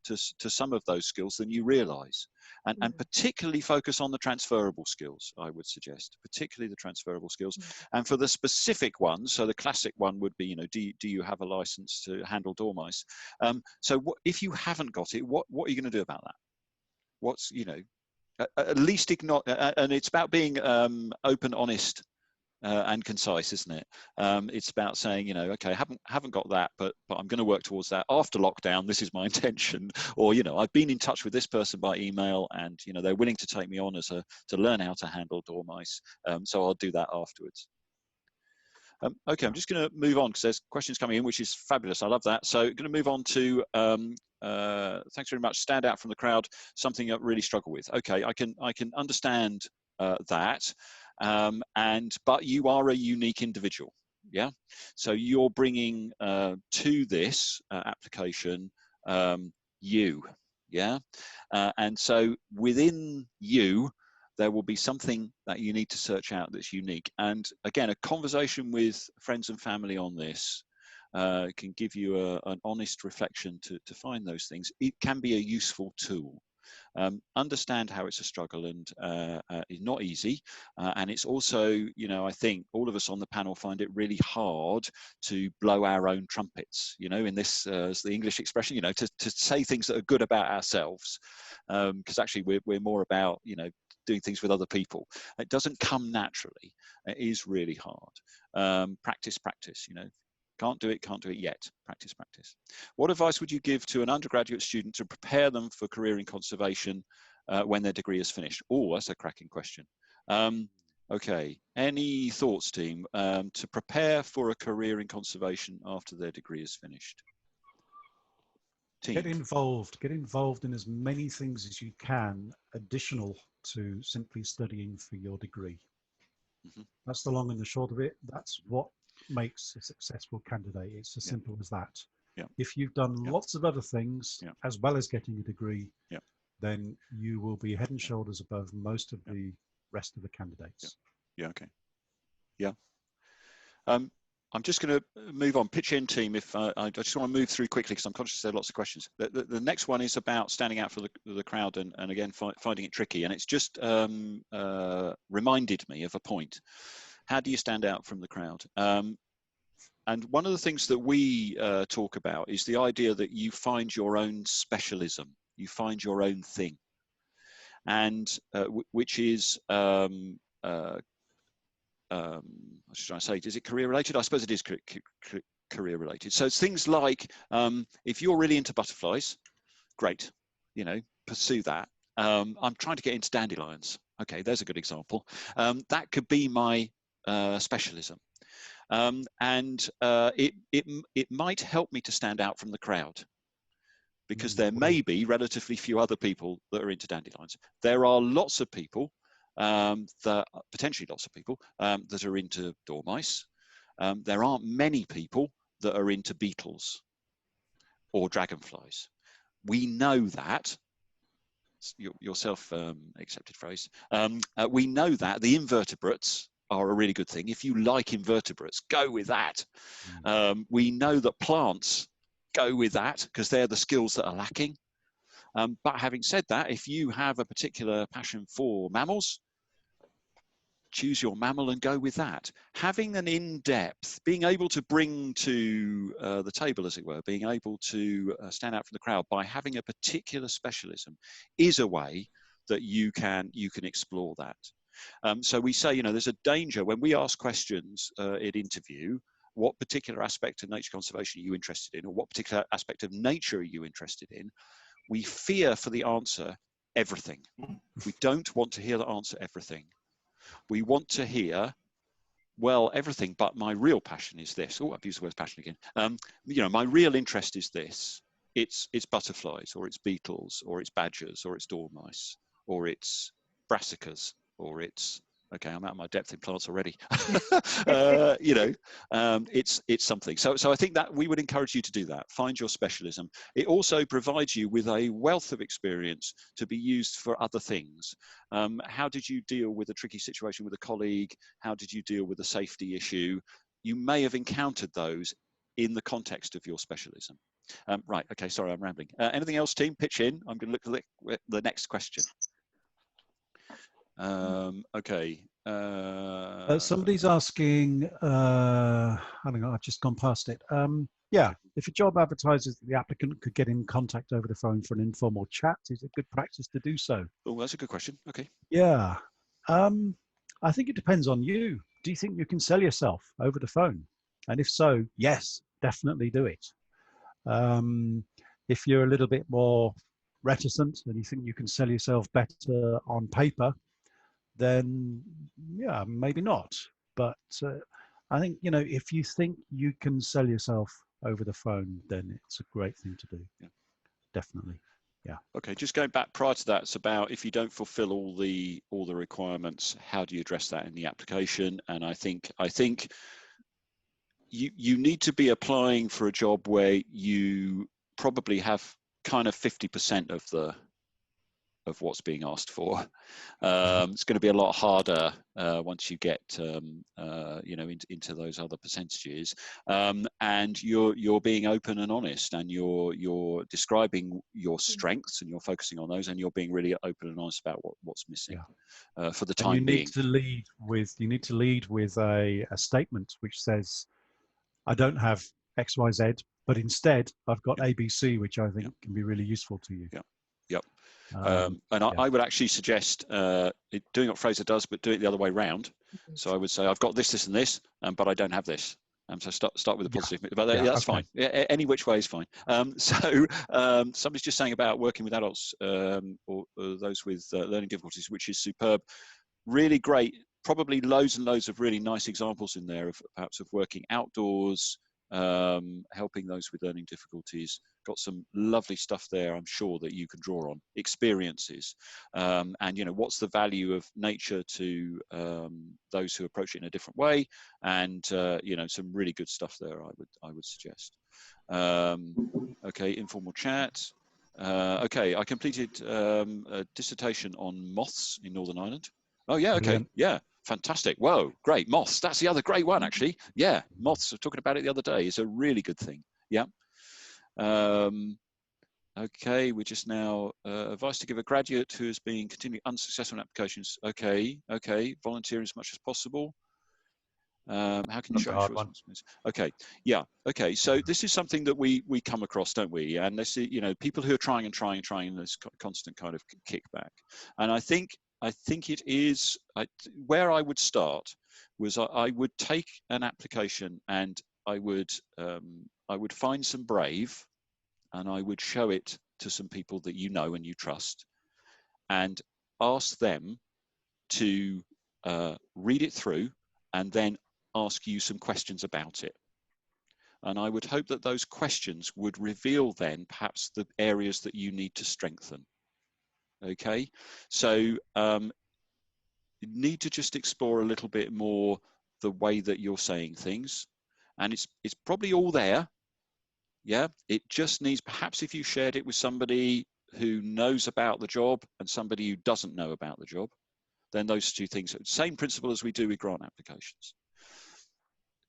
to some of those skills than you realize, and particularly focus on the transferable skills. I would suggest particularly the transferable skills, and for the specific ones, so the classic one would be, do you have a license to handle dormice? So if you haven't got it, what are you going to do about that? What's, at least ignore, and it's about being open, honest, and concise, isn't it? It's about saying, okay, I haven't got that, but I'm going to work towards that after lockdown. This is my intention. Or, I've been in touch with this person by email, and they're willing to take me on to learn how to handle dormice. So I'll do that afterwards. Okay, I'm just going to move on because there's questions coming in, which is fabulous. I love that. So I'm going to move on to thanks very much. Stand out from the crowd. Something I really struggle with. Okay, I can understand that. But you are a unique individual, so you're bringing to this application you, and so within you there will be something that you need to search out that's unique, and again, a conversation with friends and family on this can give you an honest reflection to find those things. It can be a useful tool. Understand how it's a struggle, and it's not easy, and it's also, I think all of us on the panel find it really hard to blow our own trumpets, in this, as the English expression, to say things that are good about ourselves, because actually we're more about, doing things with other people. It doesn't come naturally. It is really hard. Practice, Can't do it yet. Practice. What advice would you give to an undergraduate student to prepare them for career in conservation when their degree is finished? Oh, that's a cracking question. Okay, any thoughts, team, to prepare for a career in conservation after their degree is finished? Team. Get involved in as many things as you can, additional to simply studying for your degree. Mm-hmm. That's the long and the short of it. That's what makes a successful candidate. It's as simple as that. Yeah. If you've done lots of other things as well as getting a degree, then you will be head and shoulders above most of the rest of the candidates. Yeah. Okay. Yeah. I'm just going to move on. Pitch in, team. If I just want to move through quickly because I'm conscious there are lots of questions. The next one is about standing out for the crowd and again finding it tricky. And it's just reminded me of a point. How do you stand out from the crowd? And one of the things that we talk about is the idea that you find your own specialism. You find your own thing, and which is I was just trying to say, is it career related? I suppose it is career related. So it's things like, if you're really into butterflies, great, you know, pursue that. I'm trying to get into dandelions. Okay, there's a good example. That could be my specialism. And it might help me to stand out from the crowd, because there may be relatively few other people that are into dandelions. There are lots of people, potentially lots of people that are into dormice. There aren't many people that are into beetles or dragonflies. We know that. Your self-accepted phrase. We know that the invertebrates are a really good thing. If you like invertebrates, go with that. We know that plants, go with that, because they're the skills that are lacking. But having said that, if you have a particular passion for mammals, choose your mammal and go with that. Having an in-depth, being able to bring to the table, as it were, being able to stand out from the crowd by having a particular specialism is a way that you can explore that. So we say, you know, there's a danger when we ask questions at interview, what particular aspect of nature conservation are you interested in, or what particular aspect of nature are you interested in? We fear for the answer everything. We don't want to hear the answer everything. We want to hear, well, everything, but my real passion is this. Oh, I've used the word passion again. You know, my real interest is this. It's butterflies, or it's beetles, or it's badgers, or it's dormice, or it's brassicas, or it's, okay, I'm out of my depth in plants already. You know, it's something. So I think that we would encourage you to do that. Find your specialism. It also provides you with a wealth of experience to be used for other things. How did you deal with a tricky situation with a colleague? How did you deal with a safety issue? You may have encountered those in the context of your specialism. Right, okay, sorry, I'm rambling. Anything else, team? Pitch in. I'm going to look at the next question. Okay. Somebody's asking, I don't know, I've just gone past it. Yeah, if a job advertises that the applicant could get in contact over the phone for an informal chat, is it good practice to do so? Oh, that's a good question. Okay. Yeah. I think it depends on you. Do you think you can sell yourself over the phone? And if so, yes, definitely do it. If you're a little bit more reticent and you think you can sell yourself better on paper, then yeah, maybe not. But I think, you know, if you think you can sell yourself over the phone, then it's a great thing to do. Yeah. Definitely. Yeah. Okay, just going back prior to that, it's about if you don't fulfill all the requirements, how do you address that in the application? And I think you need to be applying for a job where you probably have kind of 50% of what's being asked for. It's going to be a lot harder once you get you know, into those other percentages, and you're being open and honest, and you're describing your strengths, and you're focusing on those, and you're being really open and honest about what's missing for the time being. You need to lead with a statement which says, I don't have X, Y, Z, but instead I've got ABC, which I think can be really useful to you. Yep. I would actually suggest doing what Fraser does, but do it the other way round. So I would say, I've got this, this, and this, but I don't have this. So start with a positive, but that's fine. Any which way is fine. So somebody's just saying about working with adults or those with learning difficulties, which is superb. Really great probably loads and loads of really nice examples in there of perhaps of working outdoors, helping those with learning difficulties. Got some lovely stuff there, I'm sure, that you can draw on. Experiences, and you know, what's the value of nature to those who approach it in a different way, and you know, some really good stuff there. I would suggest. Okay, informal chat. Okay, I completed a dissertation on moths in Northern Ireland. Oh yeah, okay, Brilliant. yeah, fantastic. Whoa, great, moths. That's the other great one, actually. Yeah, moths. I was talking about it the other day. It's a really good thing. Yeah. Okay, we're just now advised to give a graduate who has been continually unsuccessful in applications. Okay, okay, volunteering as much as possible. How can you show responsibilities? Okay, yeah, okay. So this is something that we come across, don't we? And this is, you know, people who are trying and trying and trying, this constant kind of kickback. And I think it is where I would start was I would take an application and I would find some brave, and I would show it to some people that you know and you trust, and ask them to read it through and then ask you some questions about it. And I would hope that those questions would reveal then perhaps the areas that you need to strengthen. Okay, so you need to just explore a little bit more the way that you're saying things, and it's probably all there. Yeah, it just needs, perhaps if you shared it with somebody who knows about the job and somebody who doesn't know about the job, then those two things, same principle as we do with grant applications.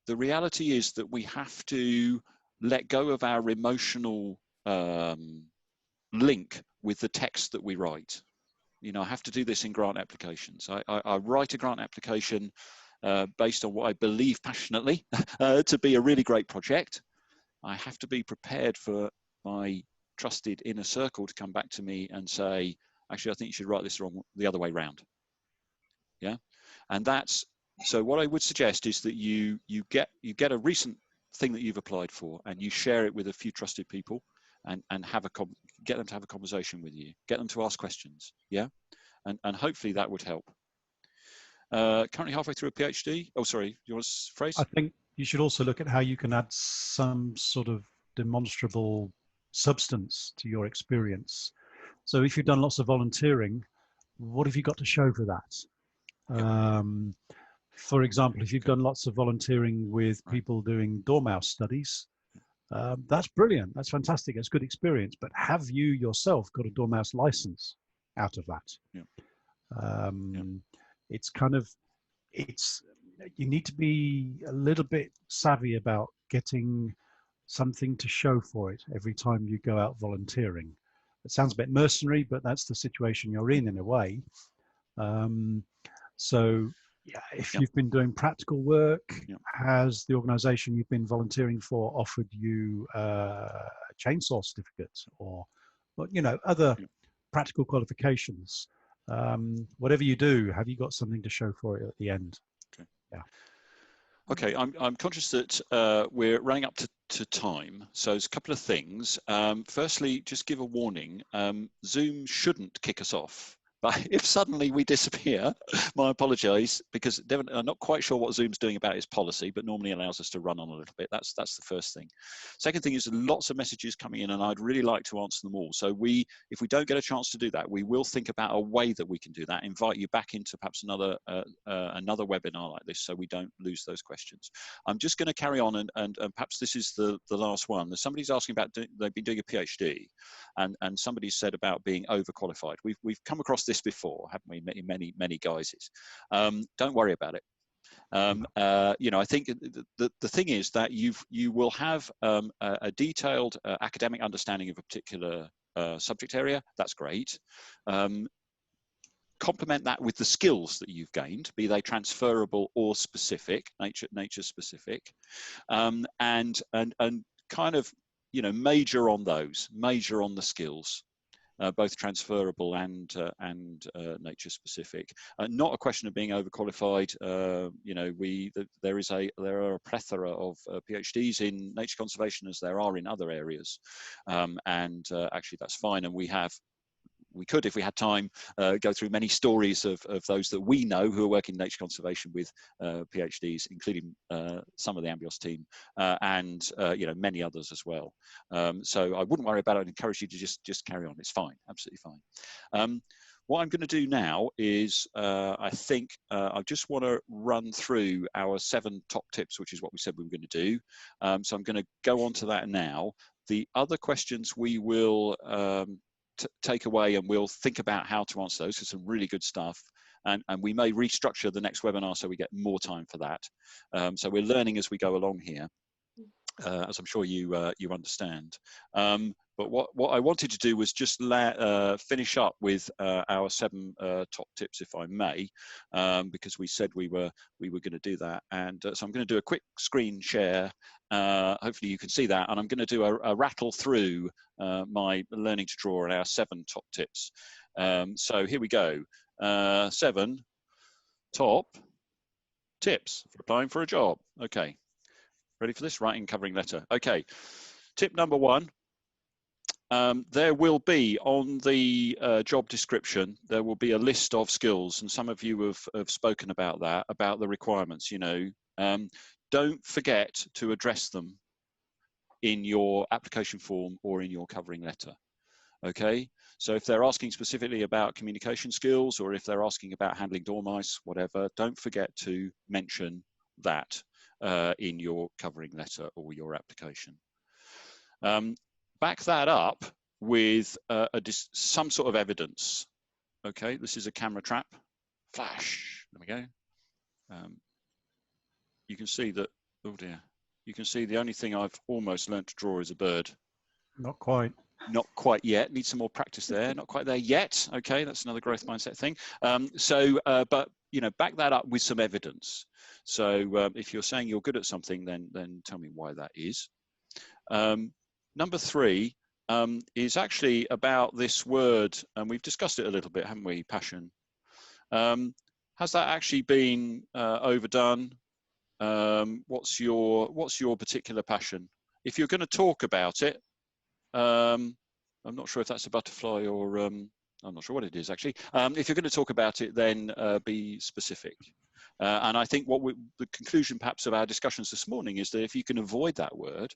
The reality is that we have to let go of our emotional link with the text that we write. You know, I have to do this in grant applications. I write a grant application based on what I believe passionately to be a really great project. I have to be prepared for my trusted inner circle to come back to me and say, actually, I think you should write this the other way round. Yeah, and that's, so what I would suggest is that you get a recent thing that you've applied for and you share it with a few trusted people and get them to have a conversation with you, get them to ask questions. Yeah, and hopefully that would help. Currently halfway through a PhD. Oh, sorry, you want to phrase? I think you should also look at how you can add some sort of demonstrable substance to your experience. So if you've done lots of volunteering, what have you got to show for that? Yep. For example, if you've done lots of volunteering with people doing dormouse studies, that's brilliant. That's fantastic. It's a good experience. But have you yourself got a dormouse license out of that? Yep. It's kind of, you need to be a little bit savvy about getting something to show for it every time you go out volunteering. It sounds a bit mercenary, but that's the situation you're in a way. So yeah, if you've been doing practical work, has the organization you've been volunteering for offered you a chainsaw certificate or you know, other practical qualifications? Whatever you do, have you got something to show for it at the end? Okay. Yeah. Okay, I'm conscious that we're running up to time, so there's a couple of things. Firstly, just give a warning. Zoom shouldn't kick us off. But if suddenly we disappear, I apologise, because Devon, I'm not quite sure what Zoom's doing about its policy, but normally allows us to run on a little bit. That's the first thing. Second thing is lots of messages coming in, and I'd really like to answer them all. So if we don't get a chance to do that, we will think about a way that we can do that. Invite you back into perhaps another webinar like this, so we don't lose those questions. I'm just going to carry on, and perhaps this is the last one. Somebody's asking about they've been doing a PhD, and somebody said about being overqualified. We've come across this before, haven't we, in many guises. Don't worry about it. You know, I think the thing is that you will have a detailed academic understanding of a particular subject area. That's great. Complement that with the skills that you've gained, be they transferable or specific, nature specific, and kind of, you know, major on those, major on the skills. Both transferable and nature specific. Not a question of being overqualified. You know, there are a plethora of PhDs in nature conservation as there are in other areas, and actually that's fine. And we have we could, if we had time, go through many stories of those that we know who are working in nature conservation with PhDs, including some of the Ambios team and you know, many others as well. So I wouldn't worry about it. I'd encourage you to just carry on. It's fine, absolutely fine. What I'm going to do now is I think I just want to run through our 7 top tips, which is what we said we were going to do. So I'm going to go on to that now. The other questions we will take away, and we'll think about how to answer those. There's some really good stuff, and we may restructure the next webinar so we get more time for that. So we're learning as we go along here, as I'm sure you understand. But what I wanted to do was just finish up with our 7 top tips, if I may, because we said we were going to do that. And so I'm going to do a quick screen share. Hopefully you can see that, and I'm going to do a rattle through my learning to draw and our 7 top tips. So here we go. 7 top tips for applying for a job. Okay, ready for this? Writing covering letter. Okay, tip number 1. There will be on the job description, there will be a list of skills, and some of you have spoken about that, about the requirements. You know, don't forget to address them in your application form or in your covering letter. Okay, so if they're asking specifically about communication skills, or if they're asking about handling dormice, whatever, don't forget to mention that in your covering letter or your application. Back that up with some sort of evidence. Okay, this is a camera trap. Flash. There we go. You can see that. Oh dear. You can see the only thing I've almost learnt to draw is a bird. Not quite. Not quite yet. Need some more practice there. Not quite there yet. Okay, that's another growth mindset thing. But you know, back that up with some evidence. So if you're saying you're good at something, then tell me why that is. Number 3 is actually about this word, and we've discussed it a little bit, haven't we? Passion. Has that actually been overdone? What's your particular passion? If you're going to talk about it, I'm not sure if that's a butterfly or I'm not sure what it is actually. If you're going to talk about it, then be specific. And I think the conclusion perhaps of our discussions this morning is that if you can avoid that word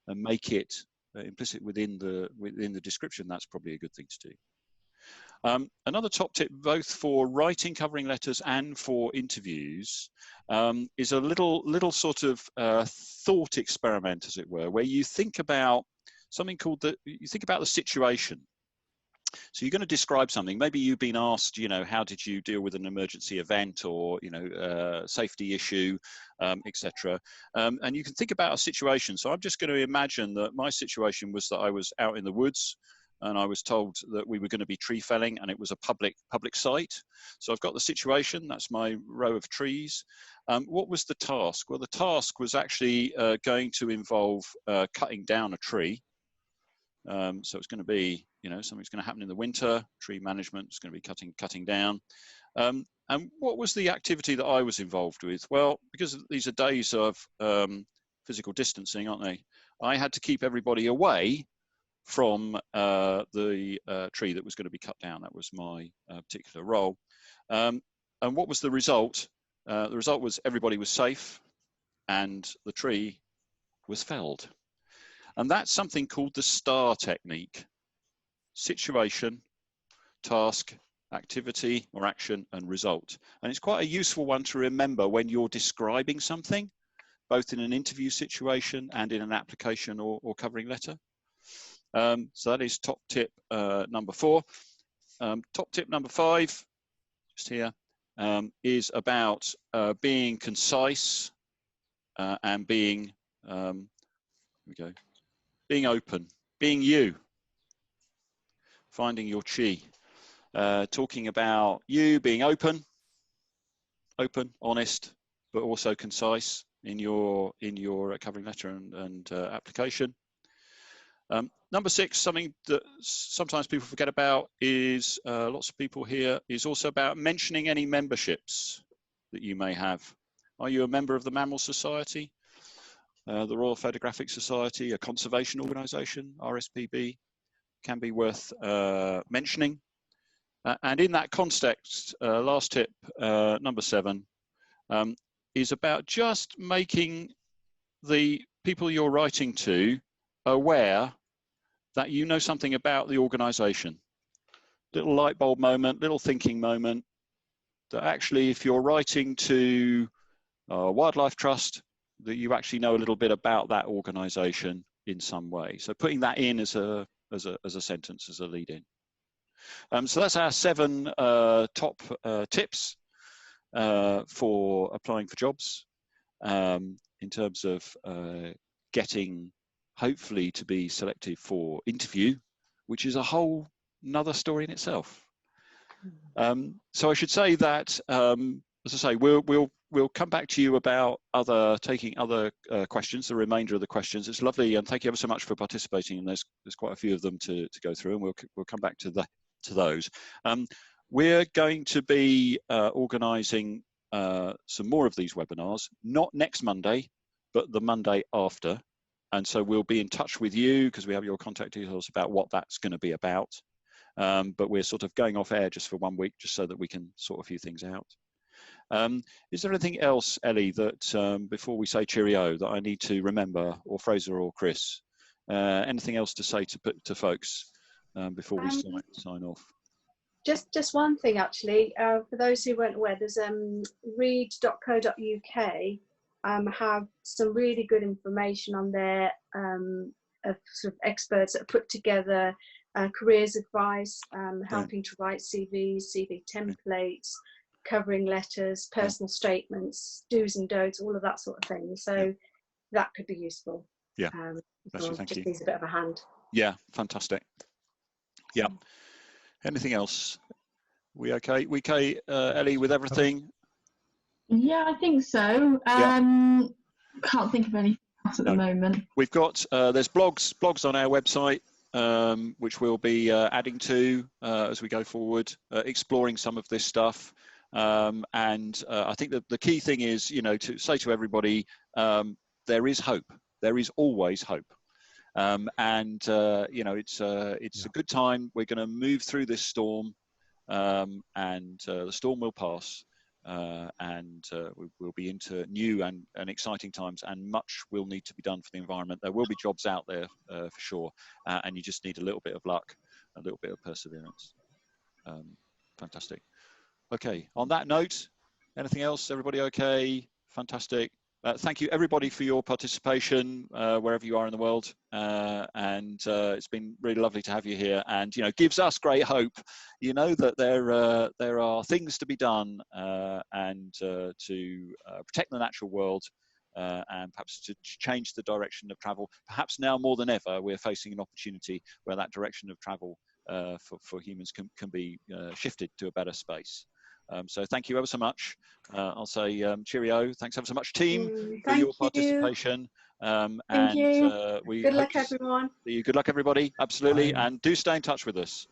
and make it implicit within the description, that's probably a good thing to do. Another top tip, both for writing covering letters and for interviews, is a little sort of thought experiment, as it were, where you think about something called you think about the situation. So you're going to describe something. Maybe you've been asked, you know, how did you deal with an emergency event, or, you know, safety issue, etc. And you can think about a situation. So I'm just going to imagine that my situation was that I was out in the woods, and I was told that we were going to be tree felling, and it was a public site. So I've got the situation. That's my row of trees. What was the task? Well, the task was actually going to involve cutting down a tree. So it's going to be, you know, something's going to happen in the winter. Tree management is going to be cutting down. And what was the activity that I was involved with? Well, because these are days of physical distancing, aren't they? I had to keep everybody away from the tree that was going to be cut down. That was my particular role. And what was the result? The result was everybody was safe and the tree was felled. And that's something called the STAR technique: situation, task, activity or action, and result. And it's quite a useful one to remember when you're describing something, both in an interview situation and in an application or covering letter. So that is top tip number 4. Top tip number 5, just here, is about being concise and being, here we go, being open, being you, finding your chi, talking about you being open, honest, but also concise in your covering letter and application. Number 6, something that sometimes people forget about is, lots of people here, is also about mentioning any memberships that you may have. Are you a member of the Mammal Society, the Royal Photographic Society, a conservation organisation, RSPB? can be worth mentioning. And in that context, last tip, number 7, is about just making the people you're writing to aware that you know something about the organization. Little light bulb moment, little thinking moment, that actually if you're writing to Wildlife Trust, that you actually know a little bit about that organization in some way. So putting that in as a sentence, as a lead in. So that's our 7 top tips for applying for jobs in terms of getting, hopefully, to be selected for interview, which is a whole another story in itself. So I should say that, as I say, we'll come back to you about taking other questions, the remainder of the questions. It's lovely, and thank you ever so much for participating. And there's quite a few of them to go through, and we'll come back to those. We're going to be organising some more of these webinars, not next Monday, but the Monday after. And so we'll be in touch with you because we have your contact details about what that's going to be about. But we're sort of going off air just for 1 week, just so that we can sort a few things out. Is there anything else, Ellie, that before we say cheerio, that I need to remember, or Fraser or Chris? Anything else to say to folks before we sign off? Just one thing, actually, for those who weren't aware, there's read.co.uk have some really good information on there of sort of experts that put together careers advice, helping to write CVs, CV templates, covering letters, personal statements, do's and don'ts, all of that sort of thing. So that could be useful. Yeah, thank you. Needs a bit of a hand. Yeah, fantastic. Yeah. Anything else? We okay? We okay, Ellie, with everything? Yeah, I think so. Can't think of anything else at the moment. We've got there's blogs on our website, which we'll be adding to as we go forward, exploring some of this stuff. And I think that the key thing is, you know, to say to everybody, there is hope. There is always hope. You know, it's a good time. We're going to move through this storm, and the storm will pass, we'll be into new and exciting times, and much will need to be done for the environment. There will be jobs out there for sure, and you just need a little bit of luck, a little bit of perseverance. Fantastic. Okay, on that note, anything else? Everybody okay? Fantastic. Thank you everybody for your participation wherever you are in the world, it's been really lovely to have you here, and you know, gives us great hope, you know, that there are things to be done to protect the natural world, and perhaps to change the direction of travel. Perhaps now more than ever we're facing an opportunity where that direction of travel for humans can be shifted to a better space. So thank you ever so much. I'll say cheerio. Thanks ever so much, team, for your participation. Thank you. We good luck, everyone. Good luck, everybody. Absolutely. Bye. And do stay in touch with us.